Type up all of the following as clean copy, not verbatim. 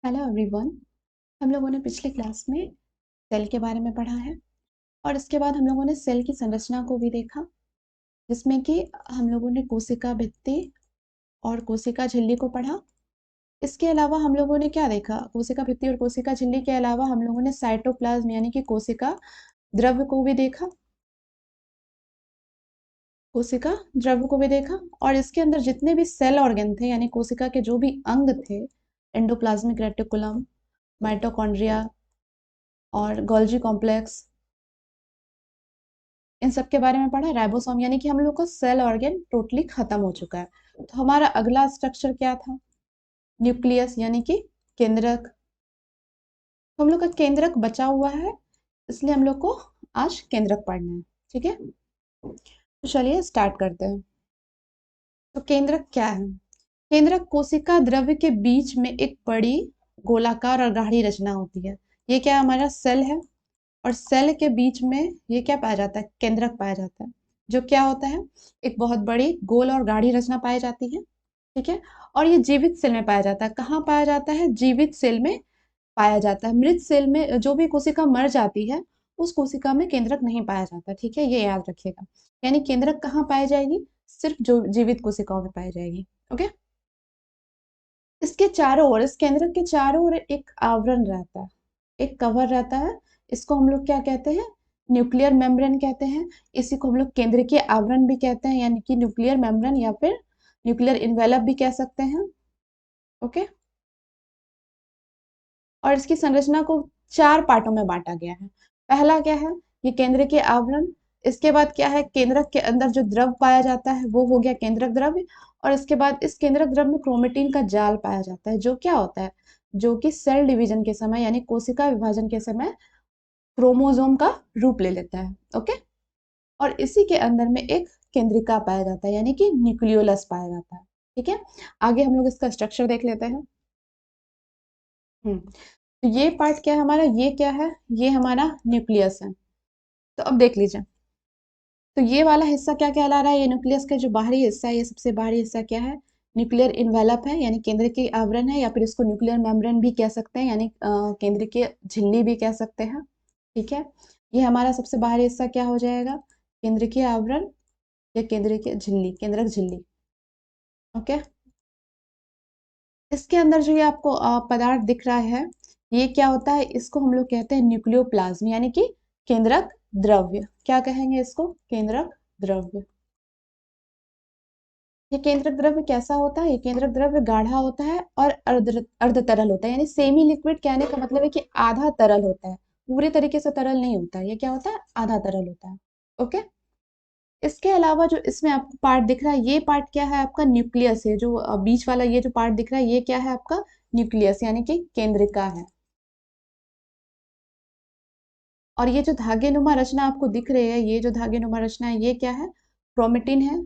Hello everyone. हम लोगों ने पिछले क्लास में सेल के बारे में पढ़ा है और इसके बाद हम लोगों ने सेल की संरचना को भी देखा, जिसमें कि हम लोगों ने कोशिका भित्ति और कोशिका झिल्ली को पढ़ा। इसके अलावा हम लोगों ने क्या देखा? कोशिका भित्ति और कोशिका झिल्ली के अलावा हम लोगों ने साइटोप्लाज्म यानी कि कोशिका द्रव्य को भी देखा, कोशिका द्रव्य को भी देखा। और इसके अंदर जितने भी सेल ऑर्गन थे यानी कोशिका के जो भी अंग थे, एंडोप्लाज्मिक रेटिकुलम, माइटोकॉन्ड्रिया और गोल्जी कॉम्प्लेक्स, इन सब के बारे में पढ़ा। राइबोसोम यानी कि हम लोग का सेल ऑर्गन टोटली खत्म हो चुका है। तो हमारा अगला स्ट्रक्चर क्या था? न्यूक्लियस यानी कि केंद्रक। तो हम लोग का केंद्रक बचा हुआ है, इसलिए हम लोग को आज केंद्रक पढ़ना है। ठीक है, तो चलिए स्टार्ट करते हैं। तो केंद्रक क्या है? केंद्रक कोशिका द्रव्य के बीच में एक बड़ी गोलाकार और गाढ़ी रचना होती है। ये क्या हमारा सेल है, और सेल के बीच में ये क्या पाया जाता है? केंद्रक पाया जाता है, जो क्या होता है? एक बहुत बड़ी गोल और गाढ़ी रचना पाई जाती है। ठीक है, और ये जीवित सेल में पाया जाता है। कहाँ पाया जाता है? जीवित सेल में पाया जाता है। मृत सेल में जो भी कोशिका मर जाती है, उस कोशिका में केंद्रक नहीं पाया जाता। ठीक है, ये याद रखिएगा। यानी केंद्रक कहाँ पाई जाएगी? सिर्फ जो जीवित कोशिकाओं में पाई जाएगी। ओके, इसके चारों ओर, इस केंद्रक के चारों ओर एक आवरण रहता है, एक कवर रहता है। इसको हम लोग क्या कहते हैं? न्यूक्लियर मेम्ब्रेन कहते हैं। इसी को हम लोग केंद्रकीय आवरण भी कहते हैं, यानी कि न्यूक्लियर मेम्ब्रेन या फिर न्यूक्लियर इन्वेलप भी कह सकते हैं। ओके, और इसकी संरचना को 4 पार्टों में बांटा गया है। पहला क्या है? ये केंद्रकीय आवरण। इसके बाद क्या है? केंद्रक के अंदर जो द्रव पाया जाता है वो हो गया केंद्रक द्रव्य। और इसके बाद इस केंद्रक द्रव्य में क्रोमेटिन का जाल पाया जाता है, जो क्या होता है? जो कि सेल डिवीजन के समय यानी कोशिका विभाजन के समय क्रोमोसोम का रूप ले लेता है। ओके, और इसी के अंदर में एक केंद्रिका पाया जाता है, यानी कि न्यूक्लियोलस पाया जाता है। ठीक है, आगे हम लोग इसका स्ट्रक्चर देख लेते हैं। तो ये पार्ट क्या है हमारा? ये क्या है? ये हमारा न्यूक्लियस है। तो अब देख लीजिए, तो ये वाला हिस्सा क्या कहला रहा है? ये न्यूक्लियस का जो बाहरी हिस्सा है, ये सबसे बाहरी हिस्सा क्या है? न्यूक्लियर इन्वेलप है, यानी केंद्र की आवरण है, या फिर इसको न्यूक्लियर मेम्ब्रेन भी कह सकते हैं, यानी केंद्र की झिल्ली भी कह सकते हैं। ठीक है, ये हमारा सबसे बाहरी हिस्सा क्या हो जाएगा? केंद्र की आवरण या केंद्र की झिल्ली, केंद्रक झिल्ली। ओके, इसके अंदर जो ये आपको पदार्थ दिख रहा है, ये क्या होता है? इसको हम लोग कहते हैं न्यूक्लियोप्लाज्म, यानी कि केंद्रक द्रव्य। क्या कहेंगे इसको? केंद्रक द्रव्य। ये केंद्रक द्रव्य कैसा होता है? ये केंद्रक द्रव्य गाढ़ा होता है और अर्ध तरल होता है, यानी सेमी लिक्विड। कहने का मतलब है कि आधा तरल होता है, पूरे तरीके से तरल नहीं होता है। ये क्या होता है? आधा तरल होता है। ओके, इसके अलावा जो इसमें आपको पार्ट दिख रहा है, ये पार्ट क्या है? आपका न्यूक्लियस है। जो बीच वाला ये जो पार्ट दिख रहा है, ये क्या है? आपका न्यूक्लियस, यानी कि केंद्रिका है। और ये जो धागे नुमा रचना आपको दिख रही है, ये जो धागे नुमा रचना है, ये क्या है? क्रोमेटिन है।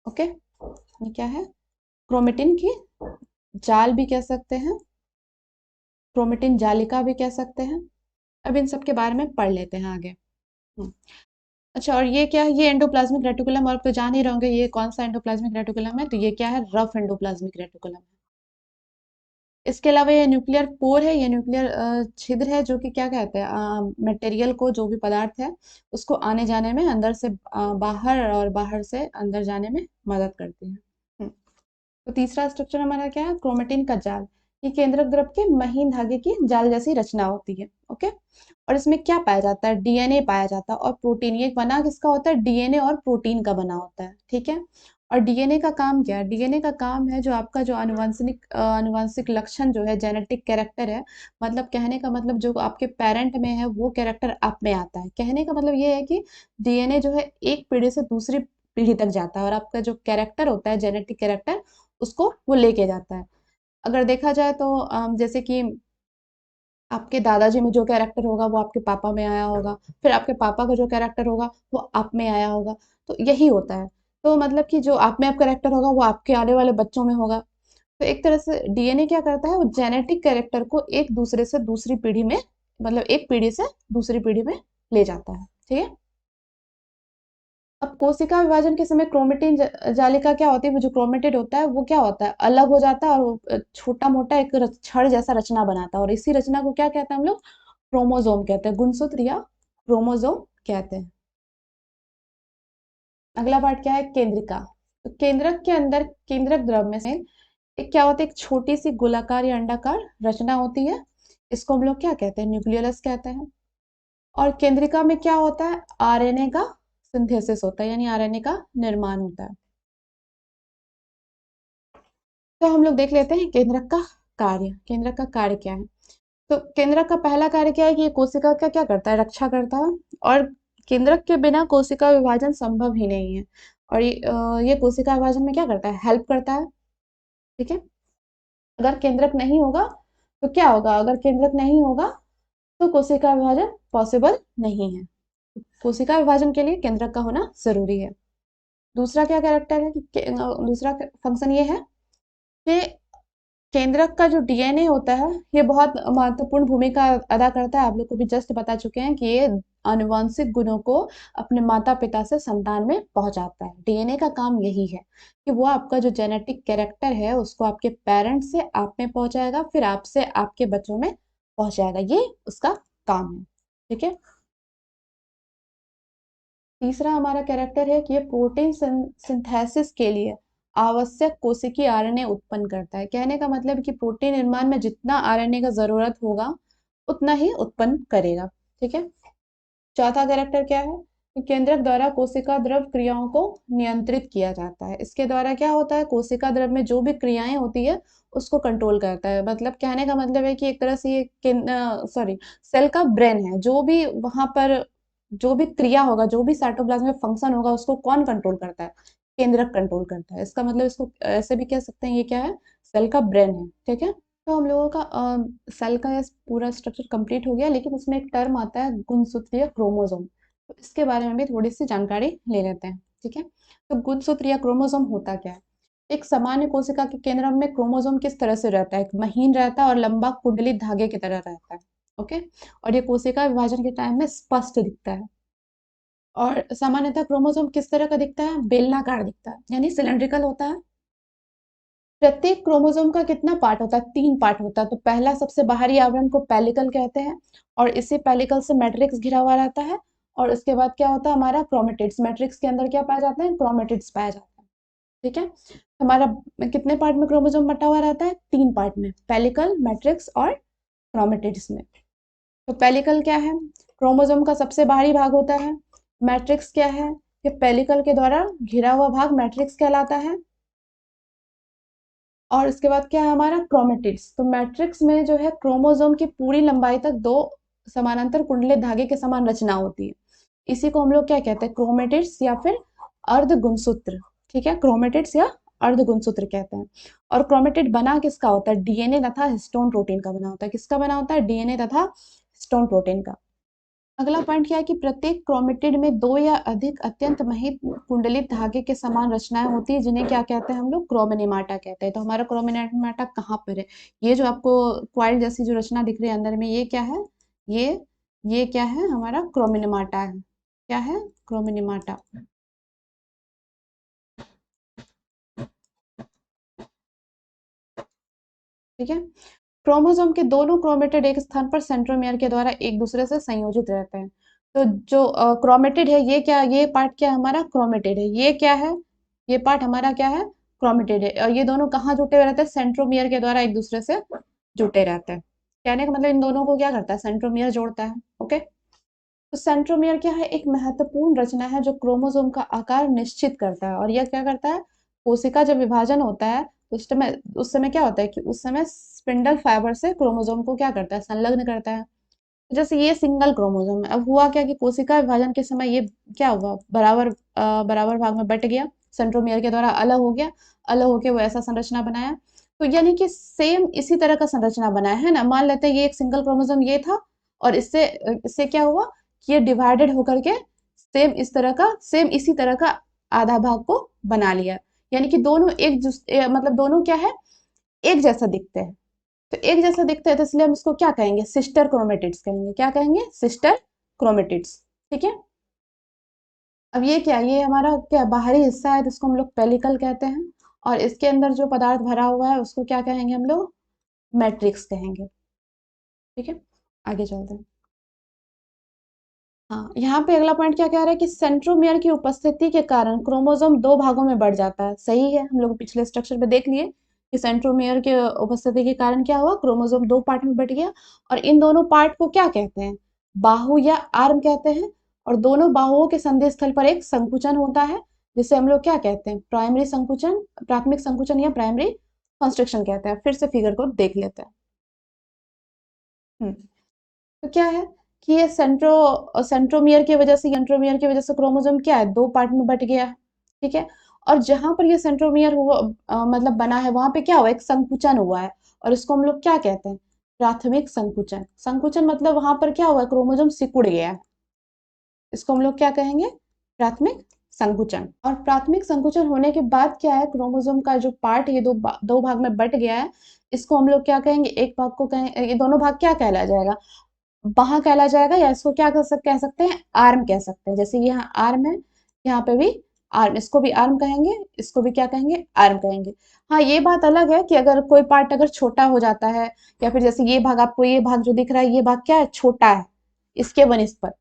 ओके, ये क्या है? क्रोमेटिन की जाल भी कह सकते हैं, क्रोमेटिन जालिका भी कह सकते हैं। अब इन सब के बारे में पढ़ लेते हैं आगे। हम्म, अच्छा, और ये क्या है? ये एंडोप्लाज्मिक रेटिकुलम। और आप तो जान ही रहोगे ये कौन सा एंडोप्लाज्मिक रेटिकुलम है। तो ये क्या है? रफ एंडोप्लाज्मिक रेटिकुलम है। इसके अलावा ये न्यूक्लियर पोर है, ये न्यूक्लियर छिद्र है, जो कि क्या कहते हैं? मटेरियल को, जो भी पदार्थ है उसको आने जाने में, अंदर से बाहर और बाहर से अंदर जाने में मदद करती है। हम्म, तो तीसरा स्ट्रक्चर हमारा क्या है? क्रोमेटिन का जाल। ये केंद्रक द्रव्य के महीन धागे की जाल जैसी रचना होती है। ओके, और इसमें क्या पाया जाता है? डीएनए पाया जाता है और प्रोटीन। ये बना किसका होता है? डीएनए और प्रोटीन का बना होता है। ठीक है, और डीएनए का काम क्या है? डीएनए का काम है जो आपका जो आनुवंशिक लक्षण जो है, जेनेटिक कैरेक्टर है। मतलब कहने का मतलब जो आपके पेरेंट में है वो कैरेक्टर आप में आता है। कहने का मतलब ये है कि डीएनए जो है एक पीढ़ी से दूसरी पीढ़ी तक जाता है, और आपका जो कैरेक्टर होता है, जेनेटिक कैरेक्टर, उसको वो लेके जाता है। अगर देखा जाए तो जैसे कि आपके दादाजी में जो कैरेक्टर होगा वो आपके पापा में आया होगा, फिर आपके पापा का जो कैरेक्टर होगा वो आप में आया होगा। तो यही होता है। तो मतलब कि जो आप में आप कैरेक्टर होगा वो आपके आने वाले बच्चों में होगा। तो एक तरह से डीएनए क्या करता है? वो जेनेटिक कैरेक्टर को एक दूसरे से दूसरी पीढ़ी में, मतलब एक पीढ़ी से दूसरी पीढ़ी में ले जाता है। ठीक है, अब कोशिका विभाजन के समय क्रोमेटिन जालिका क्या होती है, वो जो क्रोमेटिड होता है वो क्या होता है, अलग हो जाता है और वो छोटा मोटा एक छड़ जैसा रचना बनाता है, और इसी रचना को क्या कहते हैं हम लोग, क्रोमोजोम कहते हैं, गुणसूत्र या क्रोमोजोम कहते हैं। अगला पार्ट क्या है, केंद्रिका। तो केंद्रक के अंदर केंद्रक द्रव में से एक क्या होता है, एक छोटी सी गोलाकार या अंडाकार रचना होती है, इसको हम लोग क्या कहते हैं, न्यूक्लियस कहते हैं। और केंद्रिका में क्या होता है, आरएनए का सिंथेसिस होता है, यानी आरएनए का निर्माण होता है। तो हम लोग देख लेते हैं केंद्रक का कार्य। केंद्रक का कार्य क्या है, तो केंद्रक का पहला कार्य क्या है कि ये कोशिका का क्या करता है, रक्षा करता है। और केंद्रक के बिना कोशिका विभाजन संभव ही नहीं है। और ये कोशिका विभाजन में क्या करता है, हेल्प करता है। ठीक है, अगर केंद्रक नहीं होगा तो क्या होगा, अगर केंद्रक नहीं होगा तो कोशिका विभाजन पॉसिबल नहीं है। कोशिका विभाजन के लिए केंद्रक का होना जरूरी है। दूसरा क्या कैरेक्टर है दूसरा फंक्शन ये है कि केंद्रक का जो डीएनए होता है ये बहुत महत्वपूर्ण भूमिका अदा करता है। आप लोग को भी जस्ट बता चुके हैं कि ये आनुवंशिक गुणों को अपने माता पिता से संतान में पहुंचाता है। डीएनए का काम यही है कि वो आपका जो जेनेटिक कैरेक्टर है उसको आपके पेरेंट्स से आप में पहुंचाएगा, फिर आपसे आपके बच्चों में पहुंचाएगा, ये उसका काम है। ठीक है, तीसरा हमारा कैरेक्टर है कि ये प्रोटीन सिंथेसिस के लिए आवश्यक कोशिकीय आरएनए उत्पन्न करता है। कहने का मतलब कि प्रोटीन निर्माण में जितना आरएनए का जरूरत होगा उतना ही उत्पन्न करेगा। ठीक है, चौथा कैरेक्टर क्या है कि केंद्रक द्वारा कोशिका द्रव क्रियाओं को नियंत्रित किया जाता है। इसके द्वारा क्या होता है, कोशिका द्रव में जो भी क्रियाएं होती है उसको कंट्रोल करता है। मतलब कहने का मतलब है कि एक तरह से ये सॉरी सेल का ब्रेन है, जो भी वहां पर जो भी क्रिया होगा, जो भी साइटोप्लाज्म में फंक्शन होगा उसको कौन कंट्रोल करता है, केंद्रक कंट्रोल करता है। इसका मतलब इसको ऐसे भी कह सकते हैं ये क्या है, सेल का ब्रेन है। ठीक है, तो हम लोगों का सेल का ये पूरा स्ट्रक्चर कंप्लीट हो गया, लेकिन उसमें एक टर्म आता है गुणसूत्रीय क्रोमोसोम, तो इसके बारे में भी थोड़ी सी जानकारी ले लेते हैं। ठीक है, तो गुणसूत्रीय क्रोमोसोम होता क्या है, एक सामान्य कोशिका के केंद्र में क्रोमोसोम किस तरह से रहता है, एक महीन रहता है और लंबा कुंडलित धागे की तरह रहता है। ओके, और ये कोशिका विभाजन के टाइम में स्पष्ट दिखता है। और सामान्यतः क्रोमोसोम किस तरह का दिखता है, बेलनाकार दिखता है, यानी सिलेंड्रिकल होता है। प्रत्येक क्रोमोसोम का कितना पार्ट होता है, 3 पार्ट होता है। तो पहला सबसे बाहरी आवरण को पेलिकल कहते हैं, और इसी पेलिकल से मैट्रिक्स घिरा हुआ रहता है। और उसके बाद क्या होता है, हमारा क्रोमेटिड्स, मैट्रिक्स के अंदर क्या पाया जाता है, क्रोमेटिड्स पाया जाता है। ठीक है, हमारा कितने पार्ट में क्रोमोसोम बटा हुआ रहता है, 3 पार्ट में, पेलिकल, मैट्रिक्स और क्रोमेटिड्स में। तो पेलिकल क्या है, क्रोमोसोम का सबसे बाहरी भाग होता है। मैट्रिक्स क्या है, ये पेलिकल के द्वारा घिरा हुआ भाग मैट्रिक्स कहलाता है। और इसके बाद क्या है हमारा क्रोमेटिड्स, तो मैट्रिक्स में जो है क्रोमोसोम की पूरी लंबाई तक 2 समानांतर कुंडलित धागे के समान रचना होती है। इसी को हम लोग क्या कहते हैं, क्रोमेटिड्स या फिर अर्ध गुणसूत्र। ठीक है, क्रोमेटिड्स या अर्ध गुणसूत्र कहते हैं। और क्रोमेटिड बना किसका होता है, डीएनए तथा हिस्टोन प्रोटीन का बना होता है। किसका बना होता है, डीएनए तथा हिस्टोन प्रोटीन का। अगला पॉइंट क्या है कि प्रत्येक क्रोमेटिड में 2 या अधिक अत्यंत महीन कुंडलित धागे के समान रचनाएं होती है, जिन्हें क्या कहते हैं हम लोग, क्रोमेनिमाटा कहते हैं। तो हमारा क्रोमेनिमाटा कहाँ पर है, ये जो आपको क्वाइल जैसी जो रचना दिख रही है अंदर में, ये क्या है, ये ये क्या है, हमारा क्रोमेनिमाटा है। क्या है, क्रोमेनिमाटा। ठीक है, क्रोमोसोम के दोनों क्रोमेटिड एक स्थान पर सेंट्रोमियर के द्वारा एक दूसरे से संयोजित रहते हैं। तो जो क्रोमेटिड है, ये क्या, ये पार्ट क्या हमारा क्रोमेटिड है, ये क्या है, ये पार्ट हमारा क्या है, क्रोमेटिड है। और ये दोनों कहाँ जुटे हुए रहते हैं, सेंट्रोमियर के द्वारा एक दूसरे से जुटे रहते हैं। कहने का मतलब इन दोनों को क्या करता है, सेंट्रोमियर जोड़ता है। ओके, तो सेंट्रोमियर क्या है, एक महत्वपूर्ण रचना है जो क्रोमोसोम का आकार निश्चित करता है। और यह क्या करता है, कोशिका जब विभाजन होता है तो उस समय क्या होता है कि उस समय स्पिंडल फाइबर से क्रोमोसोम को क्या करता है, संलग्न करता है। जैसे ये सिंगल क्रोमोसोम है, अब हुआ क्या कि कोशिका विभाजन के समय ये क्या हुआ, बराबर भाग में बट गया, सेंट्रोमियर के द्वारा अलग हो गया, अलग होके वो ऐसा संरचना बनाया। तो यानी कि सेम इसी तरह का संरचना बनाया है ना। मान लेते हैं ये एक सिंगल क्रोमोसोम ये था, और इससे इससे क्या हुआ कि ये डिवाइडेड होकर के सेम इसी तरह का आधा भाग को बना लिया। यानी कि दोनों मतलब दोनों क्या है, एक जैसा दिखते हैं। तो एक जैसा दिखता है तो इसलिए हम इसको क्या कहेंगे, सिस्टर क्रोमेटिड्स कहेंगे। क्या कहेंगे, सिस्टर क्रोमेटिड्स। ठीक है, अब ये क्या, ये हमारा क्या बाहरी हिस्सा है, जिसको हम लोग पेलिकल कहते हैं, और इसके अंदर जो पदार्थ भरा हुआ है उसको क्या कहेंगे हम लोग, मैट्रिक्स कहेंगे। ठीक है, आगे चलते हैं। हाँ, यहाँ पे अगला पॉइंट क्या कह रहा है कि सेंट्रोमियर की उपस्थिति के कारण क्रोमोसोम दो भागों में बढ़ जाता है। सही है, हम लोग पिछले स्ट्रक्चर में देख लिए कि सेंट्रोमियर के उपस्थिति के कारण क्या हुआ, क्रोमोसोम दो पार्ट में बट गया। और इन दोनों पार्ट को क्या कहते हैं, बाहु या आर्म कहते हैं। और दोनों बाहुओं के संधि स्थल पर एक संकुचन होता है, जिसे हम लोग क्या कहते हैं, प्राइमरी संकुचन, प्राथमिक संकुचन या प्राइमरी कंस्ट्रक्शन कहते हैं। फिर से फिगर को देख लेते हैं। तो क्या है कि ये सेंट्रोमियर की वजह से, सेंट्रोमियर की वजह से क्रोमोसोम क्या है, दो पार्ट में बट गया है। ठीक है, और जहां पर ये सेंट्रोमियर हुआ मतलब बना है, वहां पे क्या हुआ, एक संकुचन हुआ है। और इसको हम लोग क्या कहते हैं, प्राथमिक संकुचन। संकुचन मतलब वहां पर क्या हुआ, क्रोमोसोम सिकुड़ गया है। इसको हम लोग क्या कहेंगे, प्राथमिक संकुचन। और प्राथमिक संकुचन होने के बाद क्या है, क्रोमोसोम का जो पार्ट ये दो भाग में बट गया है, इसको हम लोग क्या कहेंगे, एक भाग को कहें, ये दोनों भाग क्या कहला जाएगा, बाहा कहला जाएगा, या इसको क्या कह सकते हैं, आर्म कह सकते हैं। जैसे यहाँ आर्म है, यहाँ पे भी आर्म, इसको भी आर्म कहेंगे, इसको भी क्या कहेंगे, आर्म कहेंगे। हाँ, ये बात अलग है कि अगर कोई पार्ट अगर छोटा हो जाता है, या फिर जैसे ये भाग, आपको ये भाग जो दिख रहा है, ये भाग क्या है, छोटा है इसके बनिस्पत,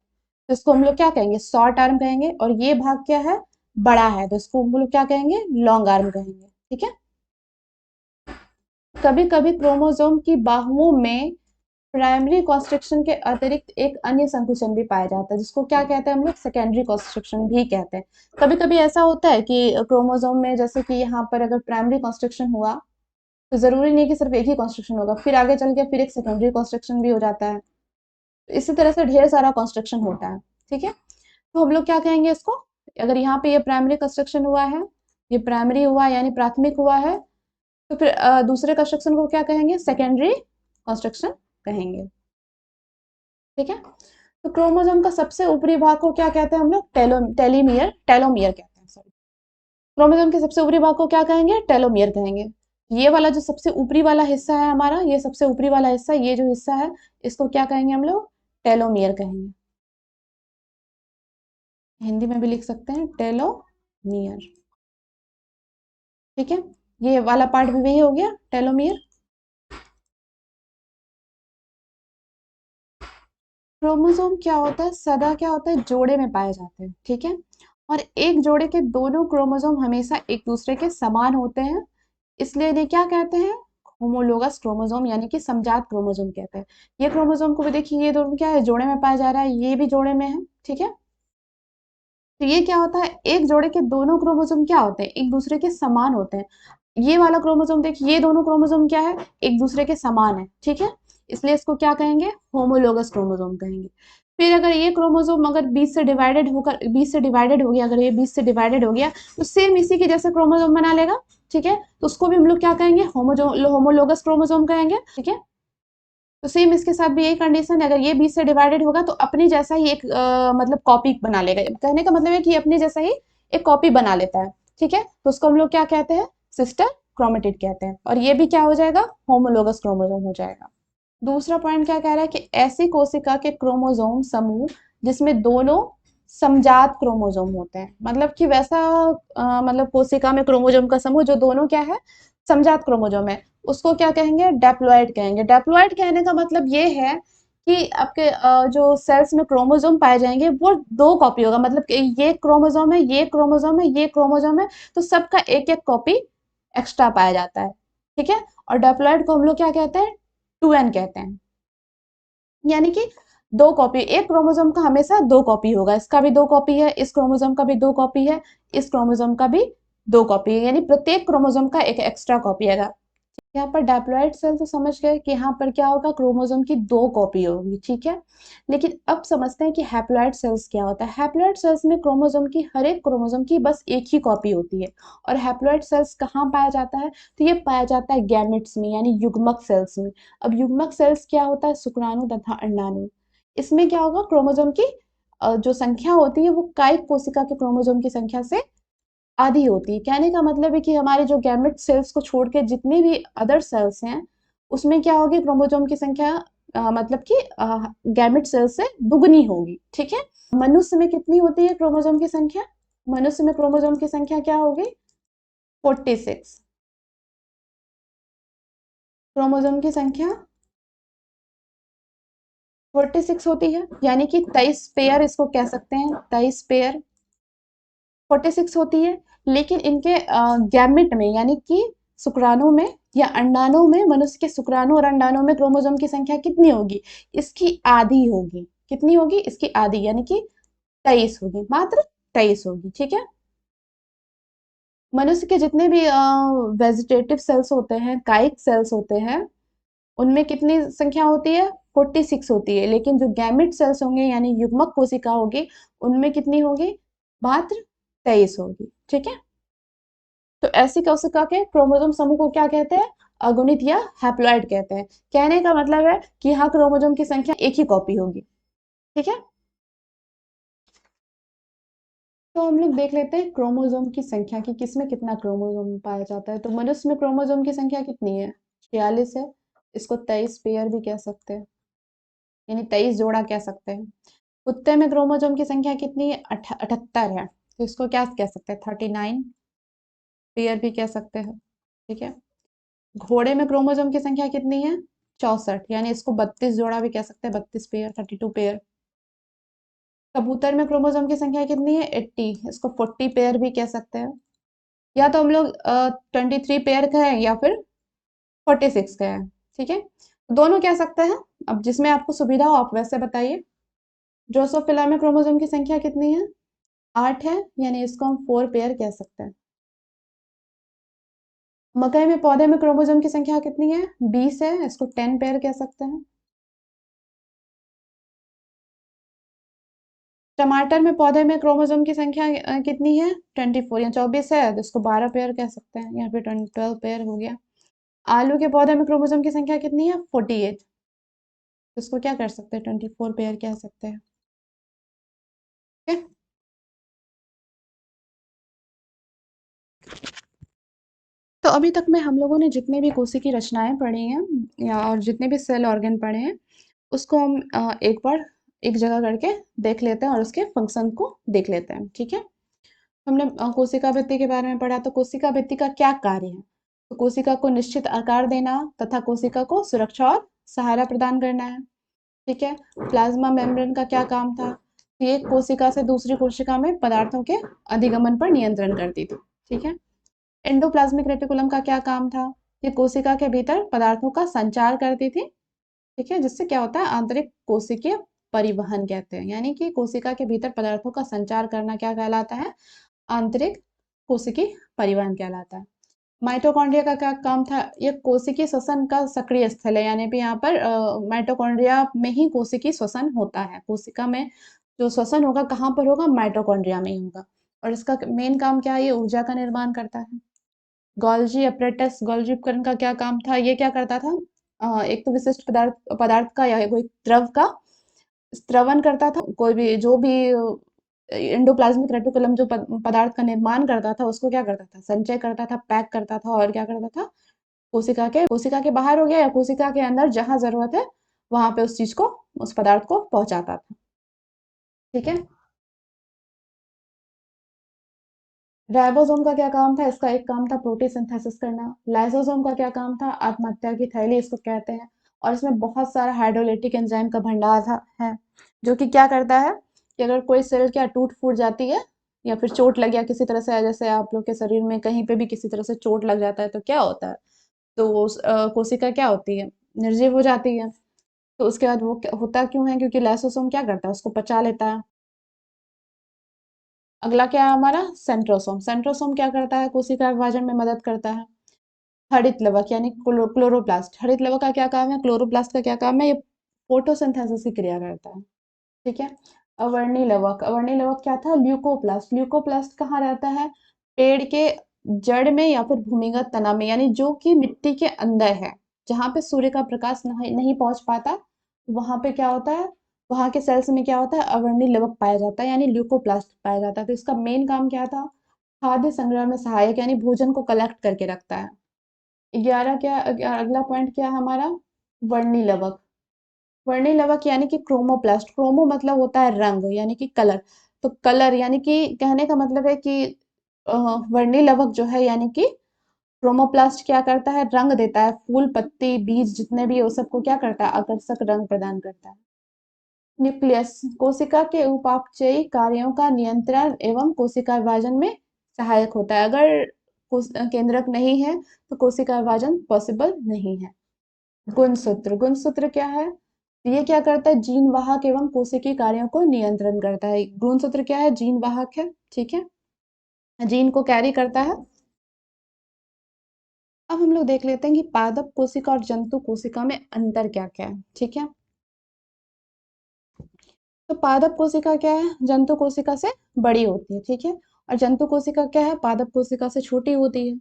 तो इसको हम लोग क्या कहेंगे, शॉर्ट आर्म कहेंगे। और ये भाग क्या है, बड़ा है, तो इसको हम लोग क्या कहेंगे, लॉन्ग आर्म कहेंगे। ठीक है, कभी कभी क्रोमोसोम की बाहुओं में प्राइमरी कॉन्स्ट्रिक्शन के अतिरिक्त एक अन्य संकुचन भी पाया जाता है, जिसको क्या कहते हैं हम लोग, सेकेंडरी कॉन्स्ट्रिक्शन भी कहते हैं। कभी कभी ऐसा होता है कि क्रोमोसोम में, जैसे कि यहाँ पर अगर प्राइमरी कॉन्स्ट्रिक्शन हुआ, तो जरूरी नहीं कि सिर्फ एक ही कॉन्स्ट्रिक्शन होगा, फिर आगे चल के फिर एक सेकेंडरी कॉन्स्ट्रिक्शन भी हो जाता है। इसी तरह से ढेर सारा कॉन्स्ट्रक्शन होता है। ठीक है, तो हम लोग क्या कहेंगे इसको, अगर यहाँ पे ये प्राइमरी कंस्ट्रक्शन हुआ है, ये प्राइमरी हुआ यानी प्राथमिक हुआ है, तो फिर दूसरे कंस्ट्रक्शन को क्या कहेंगे, सेकेंडरी कंस्ट्रक्शन कहेंगे। ठीक है, तो क्रोमोसोम का सबसे ऊपरी भाग को क्या कहते हैं हम लोग, टेलोमियर कहते हैं, सॉरी। क्रोमोसोम के सबसे ऊपरी भाग को क्या कहेंगे, टेलोमियर कहेंगे। ये वाला जो सबसे ऊपरी वाला हिस्सा है हमारा, ये सबसे ऊपरी वाला हिस्सा, ये जो हिस्सा है, इसको क्या कहेंगे हम लोग, टेलोमियर कहेंगे। हिंदी में भी लिख सकते हैं, टेलोमियर। ठीक है, ये वाला पार्ट भी वही हो गया, टेलोमियर। क्रोमोसोम क्या होता है, सदा क्या होता है, जोड़े में पाए जाते हैं। ठीक है, और एक जोड़े के दोनों क्रोमोसोम हमेशा एक दूसरे के समान होते हैं, इसलिए इन्हें क्या कहते हैं, होमोलोगस क्रोमोसोम यानी कि समजात क्रोमोसोम कहते हैं। ये क्रोमोसोम को भी देखिए, ये दोनों क्या है, जोड़े में पाया जा रहा है, ये भी जोड़े में है। ठीक है, तो ये क्या होता है, एक जोड़े के दोनों क्रोमोसोम क्या होते हैं, एक दूसरे के समान होते हैं। ये वाला क्रोमोसोम देखिए, ये दोनों क्रोमोसोम क्या है, एक दूसरे के समान है। ठीक है, इसलिए इसको क्या कहेंगे, होमोलोगस क्रोमोसोम कहेंगे। फिर अगर ये क्रोमोसोम अगर 20 से डिवाइडेड होकर 20 से डिवाइडेड हो गया, अगर ये 20 से डिवाइडेड हो गया, तो सेम इसी के जैसे क्रोमोसोम बना लेगा। ठीक है, तो उसको भी हम लोग क्या कहेंगे, होमोलोगस क्रोमोसोम कहेंगे। ठीक है, तो सेम इसके साथ भी यही कंडीशन है, अगर ये 20 से डिवाइडेड होगा तो अपने जैसा ही एक मतलब कॉपी बना लेगा। कहने का मतलब है कि अपने जैसा ही एक कॉपी बना लेता है। ठीक है, तो उसको हम लोग क्या कहते हैं, सिस्टर क्रोमेटिड कहते हैं। और ये भी क्या हो जाएगा, होमोलोगस क्रोमोसोम हो जाएगा। दूसरा पॉइंट क्या कह रहा है कि ऐसी कोशिका के क्रोमोसोम समूह जिसमें दोनों समजात क्रोमोसोम होते हैं, मतलब कि वैसा मतलब कोशिका में क्रोमोसोम का समूह जो दोनों क्या है, समजात क्रोमोसोम है, उसको क्या कहेंगे, डेप्लॉइड कहेंगे। डेप्लॉइड कहने का मतलब ये है कि आपके जो सेल्स में क्रोमोसोम पाए जाएंगे वो दो कॉपी होगा, मतलब कि ये क्रोमोसोम है, ये क्रोमोसोम है, ये क्रोमोसोम है, तो सबका एक एक कॉपी एक्स्ट्रा पाया जाता है। ठीक है, और डेप्लॉइड को हम लोग क्या कहते हैं, 2n कहते हैं, यानी कि दो कॉपी, एक क्रोमोसोम का हमेशा दो कॉपी होगा, इसका भी दो कॉपी है, इस क्रोमोसोम का भी दो कॉपी है, इस क्रोमोसोम का भी दो कॉपी है, यानी प्रत्येक क्रोमोसोम का एक एक्स्ट्रा कॉपी है। यहाँ पर डैप्लॉइड सेल तो समझ गए कि यहाँ पर क्या होगा, क्रोमोसोम की दो कॉपी होगी। ठीक है, लेकिन अब समझते हैं कि हैप्लॉइड सेल्स क्या होता है। हैप्लॉइड सेल्स में क्रोमोसोम की, हर एक क्रोमोसोम की बस एक ही कॉपी होती है। और हैप्लॉइड सेल्स कहाँ पाया जाता है, तो ये पाया जाता है गैमेट्स में, यानी युग्मक सेल्स में। अब युग्मक सेल्स क्या होता है, शुक्राणु तथा अंडाणु। इसमें क्या होगा, क्रोमोसोम की जो संख्या होती है वो कायिक कोशिका के क्रोमोसोम की संख्या से आधी होती है। कहने का मतलब है कि हमारे जो गैमेट सेल्स को छोड़ के जितने भी अदर सेल्स हैं, उसमें क्या होगी, क्रोमोसोम की संख्या मतलब कि गैमेट सेल से दुगनी होगी, ठीक है। मनुष्य में कितनी होती है क्रोमोसोम की संख्या? मनुष्य में क्रोमोसोम की संख्या क्या होगी? 46। क्रोमोसोम की संख्या 46 होती है, यानी कि 23 पेयर इसको कह सकते हैं, 23 पेयर 46 होती है। लेकिन इनके गैमेट में यानी कि शुक्राणु में या अंडाणु में, मनुष्य के शुक्राणु और अंडाणु में क्रोमोसोम की संख्या कितनी होगी? इसकी आधी होगी। कितनी होगी? इसकी आधी, यानी कि 23 होगी, मात्र 23 होगी, ठीक है। मनुष्य के जितने भी वेजिटेटिव सेल्स होते हैं, कायिक सेल्स होते हैं, उनमें कितनी संख्या होती है? 46 होती है। लेकिन जो गैमेट सेल्स होंगे यानी युग्मक कोशिका होगी, उनमें कितनी होगी? मात्र 23 होगी, ठीक है। तो ऐसी कोशिका के क्रोमोसोम समूह को क्या कहते हैं? अगुणित या हैप्लॉइड कहते हैं। कहने का मतलब है कि यहाँ क्रोमोसोम की संख्या एक ही कॉपी होगी, ठीक है। तो हम लोग देख लेते हैं क्रोमोसोम की संख्या की, किसमें कितना क्रोमोसोम पाया जाता है। तो मनुष्य में क्रोमोसोम की संख्या कितनी है? 46 है। इसको 23 पेयर भी कह सकते हैं, यानी 23 जोड़ा कह सकते हैं। कुत्ते में क्रोमोसोम की संख्या कितनी है? 78 है। तो इसको क्या कह सकते हैं? 39 पेयर भी कह सकते हैं, ठीक है। घोड़े में क्रोमोसोम की संख्या कितनी है? 64, यानी इसको 32 जोड़ा भी कह सकते हैं, 32 पेयर, 32 पेयर। कबूतर में क्रोमोसोम की संख्या कितनी है? 80, इसको 40 पेयर भी कह सकते हैं। या तो हम लोग 23 पेयर कहें या फिर 46 कहें, ठीक है। दोनों कह सकते हैं, अब जिसमें आपको सुविधा हो आप वैसे बताइए। ड्रोसोफिला में क्रोमोसोम की संख्या कितनी है? 8 है, यानी इसको हम 4 पेयर कह सकते हैं। मकई में पौधे में क्रोमोसोम की संख्या कितनी है? 20 है, इसको 10 पेयर कह सकते हैं। टमाटर में पौधे में क्रोमोसोम की संख्या कितनी है? 24 या 24 है, तो इसको 12 पेयर कह सकते हैं, यहाँ पे 12 पेयर हो गया। आलू के पौधे में क्रोमोसोम की संख्या कितनी है? 48, इसको क्या कर सकते हैं? 24 पेयर कह सकते हैं, ठीक है। तो अभी तक में हम लोगों ने जितने भी कोशिकी रचनाएं पढ़ी हैं या और जितने भी सेल ऑर्गन पढ़े हैं, उसको हम एक बार एक जगह करके देख लेते हैं और उसके फंक्शन को देख लेते हैं, ठीक है। हमने कोशिका भित्ति के बारे में पढ़ा, तो कोशिका भित्ति का क्या कार्य है? तो कोशिका को निश्चित आकार देना तथा कोशिका को सुरक्षा और सहारा प्रदान करना है, ठीक है। प्लाज्मा मेम्ब्रेन का क्या काम था? ये कोशिका से दूसरी कोशिका में पदार्थों के अधिगमन पर नियंत्रण करती थी, ठीक है। एंडोप्लाज्मिक रेटिकुलम का क्या काम था? ये कोशिका के भीतर पदार्थों का संचार करती थी, ठीक है, जिससे क्या होता है? आंतरिक कोशिकीय परिवहन कहते हैं, यानी कि कोशिका के भीतर पदार्थों का संचार करना क्या कहलाता है? आंतरिक कोशिकीय परिवहन कहलाता है। माइटोकॉन्ड्रिया का क्या काम था? ये कोशिकीय श्वसन का सक्रिय स्थल है, यानी कि यहाँ पर माइटोकॉन्ड्रिया में ही कोशिकीय श्वसन होता है। कोशिका में जो श्वसन होगा कहाँ पर होगा? माइटोकॉन्ड्रिया में ही होगा। और इसका मेन काम क्या है? ये ऊर्जा का निर्माण करता है। गोल्जी अपरेटस, गोल्जी उपकरण का क्या काम था? ये क्या करता था? एक तो विशिष्ट पदार्थ पदार्थ का या कोई द्रव का स्त्रवण करता था। कोई भी जो भी एंडोप्लाज्मिक रेटिकुलम जो पदार्थ का निर्माण करता था, उसको क्या करता था? संचय करता था, पैक करता था, और क्या करता था? कोशिका के बाहर हो गया या कोशिका के अंदर जहां जरूरत है वहां पे उस चीज को, उस पदार्थ को पहुंचाता था, ठीक है। राइबोसोम का क्या काम था? इसका एक काम था प्रोटीन सिंथेसिस करना। लाइसोसोम का क्या काम था? आत्महत्या की थैली इसको कहते हैं। और इसमें बहुत सारा हाइड्रोलिटिक एंजाइम का भंडार है, जो कि क्या करता है कि अगर कोई सेल क्या टूट फूट जाती है या फिर चोट लग गया किसी तरह से, जैसे आप लोग के शरीर में कहीं पे भी किसी तरह से चोट लग जाता है तो क्या होता है? तो वो कोशिका क्या होती है? निर्जीव हो जाती है। तो उसके बाद वो होता क्यों है? क्योंकि लाइसोसोम क्या करता है? उसको पचा लेता है। अगला क्या है हमारा? सेंट्रोसोम। सेंट्रोसोम क्या करता है? कोशिका विभाजन में मदद करता है। हरित लवक यानी क्लोरोप्लास्ट, हरित लवक का क्या काम है? क्लोरोप्लास्ट का क्या काम है? ये फोटोसिंथेसिस की क्रिया करता है, ठीक है। अवर्णी लवक, अवर्णी लवक क्या था? ल्यूकोप्लास्ट। ल्यूकोप्लास्ट कहाँ रहता है? पेड़ के जड़ में या फिर भूमिगत तना में, यानी जो कि मिट्टी के अंदर है, जहां पे सूर्य का प्रकाश नहीं पहुंच पाता, वहां पे क्या होता है? वहां के सेल्स में क्या होता है? अवर्णी लवक पाया जाता है, यानी ल्यूकोप्लास्ट पाया जाता है। तो इसका मेन काम क्या था? खाद्य संग्रह में सहायक, यानी भोजन को कलेक्ट करके रखता है। 11 क्या, अगला पॉइंट क्या है हमारा? वर्णी लवक। वर्णिलवक यानी कि क्रोमोप्लास्ट, क्रोमो मतलब होता है रंग यानी कि कलर, तो कलर यानी कि कहने का मतलब है कि वर्णिलवक जो है यानी कि क्रोमोप्लास्ट क्या करता है, रंग देता है, फूल पत्ती बीज जितने भी वो सबको क्या करता है, आकर्षक रंग प्रदान करता है। न्यूक्लियस कोशिका के उपापचयी कार्यों का नियंत्रण एवं कोशिका विभाजन में सहायक होता है। अगर केंद्रक नहीं है तो कोशिका विभाजन पॉसिबल नहीं है। गुणसूत्र, गुणसूत्र क्या है, ये क्या करता है, जीन वाहक एवं कोशिकीय कार्यों को नियंत्रण करता है। गुणसूत्र क्या है, जीन वाहक है, ठीक है, जीन को कैरी करता है। अब हम लोग देख लेते हैं कि पादप कोशिका और जंतु कोशिका में अंतर क्या क्या है, ठीक है। तो पादप कोशिका क्या है, जंतु कोशिका से बड़ी होती है, ठीक है, और जंतु कोशिका क्या है, पादप कोशिका से छोटी होती है।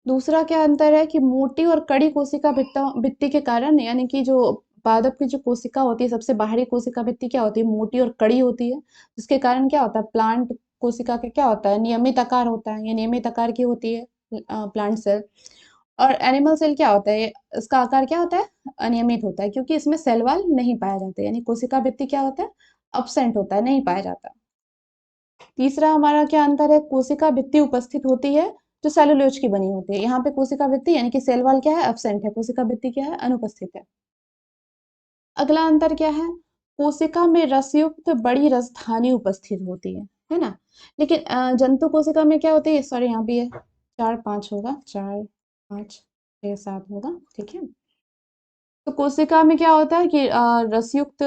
दूसरा क्या अंतर है कि मोटी और कड़ी कोशिका भित्ति के कारण, यानी कि जो पादप की जो कोशिका होती है, सबसे बाहरी कोशिका भित्ति क्या होती है, मोटी और कड़ी होती है, जिसके कारण क्या होता है, प्लांट कोशिका का क्या होता है, नियमित आकार होता है, ये नियमित आकार की होती है प्लांट सेल। और एनिमल सेल क्या होता है, इसका आकार क्या होता है, अनियमित होता है, क्योंकि इसमें सेल वॉल नहीं पाया जाता, यानी कोशिका भित्ति क्या होता है, अब्सेंट होता है, नहीं पाया जाता। तीसरा हमारा क्या अंतर है, कोशिका भित्ति उपस्थित होती है जो सेलुलोज की बनी होती है, यहाँ पे कोशिका भित्ति यानी कि सेल वॉल क्या है, अब्सेंट है, कोशिका भित्ति क्या है, अनुपस्थित है। अगला अंतर क्या है, कोशिका में रसयुक्त बड़ी रसधानी उपस्थित होती है ना, लेकिन जंतु कोशिका में क्या होती है, सॉरी यहाँ भी है, 4 5 होगा, 4 5 6 7 होगा, ठीक है। तो कोशिका में क्या होता है कि रसयुक्त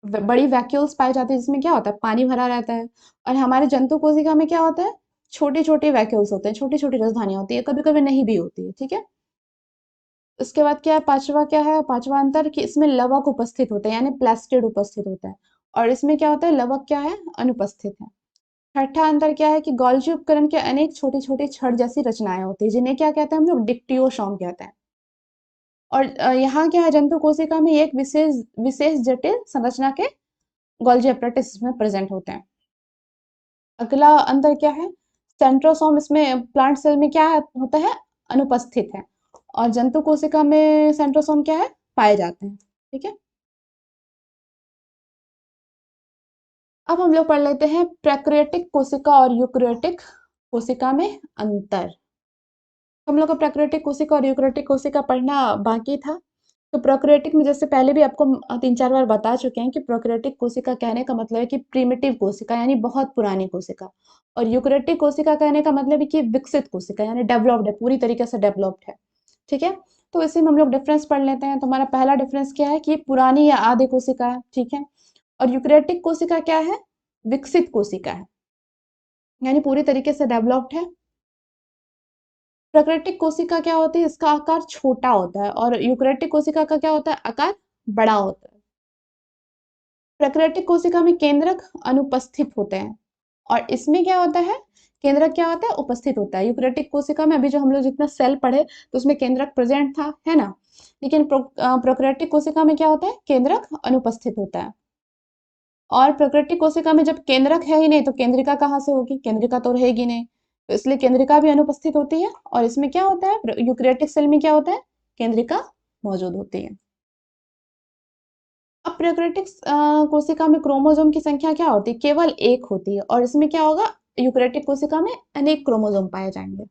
बड़ी वैक्यूल्स पाई जाती है, जिसमें क्या होता है, पानी भरा रहता है। और हमारे जंतु कोशिका में क्या होता है, छोटे छोटे वैक्यूल्स होते हैं, छोटी छोटी रसधानियां होती है, कभी कभी नहीं भी होती है, ठीक है। उसके बाद क्या है, पांचवा क्या है, पांचवा अंतर कि इसमें लवक उपस्थित होते हैं, यानी प्लास्टिड उपस्थित होता है, और इसमें क्या होता है, लवक क्या है, अनुपस्थित है। छठा अंतर क्या है कि गोल्जी उपकरण के अनेक छोटी छोटी छड़ जैसी रचनाएं होती है, जिन्हें क्या कहते हैं हम लोग, डिक्टियोसोम कहते हैं। और यहाँ क्या है, जंतु कोशिका में एक विशेष विशेष जटिल संरचना के गोल्जी apparatus में प्रेजेंट होते हैं। अगला अंतर क्या है, सेंट्रोसोम इसमें प्लांट सेल में क्या होता है, अनुपस्थित है, और जंतु कोशिका में सेंट्रोसोम क्या है, पाए जाते हैं, ठीक है। अब हम लोग पढ़ लेते हैं प्रोकैरियोटिक कोशिका और यूकैरियोटिक कोशिका में अंतर। हम लोग को प्राकृतिक कोशिका और यूकैरियोटिक कोशिका पढ़ना बाकी था। तो प्रोकैरियोटिक में जैसे पहले भी आपको 3 4 बार बता चुके हैं कि प्रोकैरियोटिक कोशिका कहने का मतलब है कि प्रिमिटिव कोशिका यानी बहुत पुरानी कोशिका, और यूकैरियोटिक कोशिका कहने का मतलब है कि विकसित कोशिका यानी डेवलप्ड है, पूरी तरीके से डेवलप्ड है, ठीक है। तो इसी में हम लोग डिफरेंस पढ़ लेते हैं। तो हमारा पहला डिफरेंस क्या है कि पुरानी या आदि कोशिका है, ठीक है, और यूकैरियोटिक कोशिका क्या है, विकसित कोशिका है, यानी पूरी तरीके से डेवलप्ड है। प्राकृतिक कोशिका क्या होती है, इसका आकार छोटा होता है, और यूकैरियोटिक कोशिका का क्या होता है, आकार बड़ा होता है। प्राकृतिक कोशिका में केंद्रक अनुपस्थित होते हैं, और इसमें क्या होता है, केंद्रक क्या होता है, उपस्थित होता है। यूकैरियोटिक कोशिका में अभी जो हम लोग जितना सेल पढ़े तो उसमें केंद्रक प्रेजेंट था, है ना, लेकिन प्रोकैरियोटिक कोशिका में क्या होता है, केंद्रक अनुपस्थित होता है। और प्राकृतिक कोशिका में जब केंद्रक है ही नहीं तो केंद्रिका कहाँ से होगी, केंद्रिका तो रहेगी नहीं, तो इसलिए केंद्रिका भी अनुपस्थित होती है। और इसमें क्या होता है, यूकैरियोटिक सेल में क्या होता है, केंद्रिका मौजूद होती है। अब प्राकृतिक कोशिका में क्रोमोसोम की संख्या क्या होती है, केवल एक होती है, और इसमें क्या होगा, यूकैरियोटिक कोशिका में अनेक क्रोमोसोम पाए जाएंगे।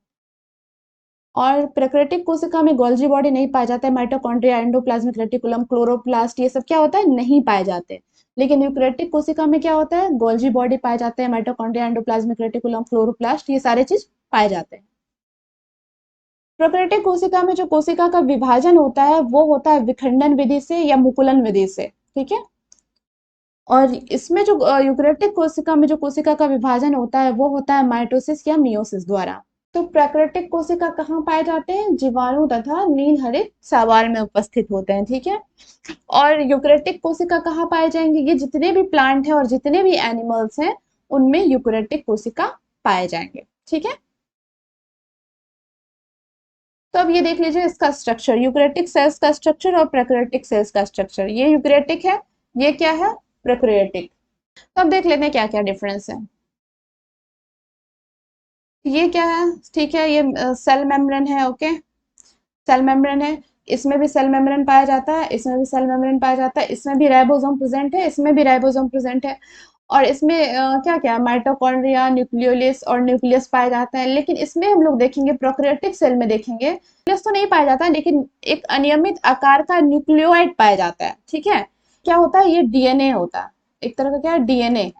और प्राकृतिक कोशिका में गोल्जी बॉडी नहीं पाया जाता है, माइटोकॉन्ड्रिया, एंडोप्लाज्मिक रेटिकुलम, क्लोरोप्लास्ट, ये सब क्या होता है, नहीं पाए जाते। लेकिन यूकैरियोटिक कोशिका में क्या होता है, गोल्जी बॉडी पाए जाते हैं, माइटोकॉन्ड्रिया, एंडोप्लाज्मिक रेटिकुलम, क्लोरोप्लास्ट, ये सारे चीज पाए जाते हैं। प्राकृतिक कोशिका में जो कोशिका का विभाजन होता है वो होता है विखंडन विधि से या मुकुलन विधि से, ठीक है। और इसमें जो यूकैरियोटिक कोशिका में जो कोशिका का विभाजन होता है वो होता है माइटोसिस या मियोसिस द्वारा। तो प्राकृतिक कोशिका कहाँ पाए जाते हैं, जीवाणु तथा नील हरित शैवाल में उपस्थित होते हैं, ठीक है। और यूकैरियोटिक कोशिका कहाँ पाए जाएंगे, ये जितने भी प्लांट हैं और जितने भी एनिमल्स हैं उनमें यूकैरियोटिक कोशिका पाए जाएंगे, ठीक है। तो अब ये देख लीजिए इसका स्ट्रक्चर, यूकैरियोटिक सेल्स का स्ट्रक्चर और प्रोकैरियोटिक सेल्स का स्ट्रक्चर। ये यूकैरियोटिक है, ये क्या है, प्रोकैरियोटिक। तो अब देख लेते हैं क्या क्या डिफरेंस है। ये क्या है, ठीक है, ये सेल मेम्ब्रेन है, ओके, सेल मेम्ब्रेन है। इसमें भी सेल मेम्ब्रेन पाया जाता है, इसमें भी सेल मेम्ब्रेन पाया जाता है, इसमें भी राइबोसोम प्रेजेंट है, इसमें भी राइबोसोम प्रेजेंट है। और इसमें क्या क्या माइटोकॉन्ड्रिया, न्यूक्लियोलिस और न्यूक्लियस पाए जाते हैं। लेकिन इसमें हम लोग देखेंगे प्रोकैरियोटिक सेल में देखेंगे न्यूक्लियस तो नहीं पाया जाता, लेकिन एक अनियमित आकार का न्यूक्लियोइड पाया जाता है। ठीक है, क्या होता है, ये डीएनए होता है, एक तरह का क्या है, डीएनए,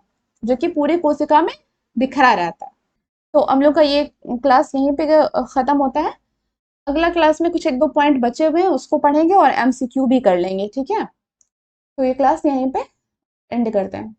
जो कि पूरी कोशिका में बिखरा रहता है। तो हम लोग का ये क्लास यहीं पे खत्म होता है। अगला क्लास में कुछ एक दो पॉइंट बचे हुए हैं, उसको पढ़ेंगे और एमसीक्यू भी कर लेंगे। ठीक है, तो ये क्लास यहीं पे एंड करते हैं।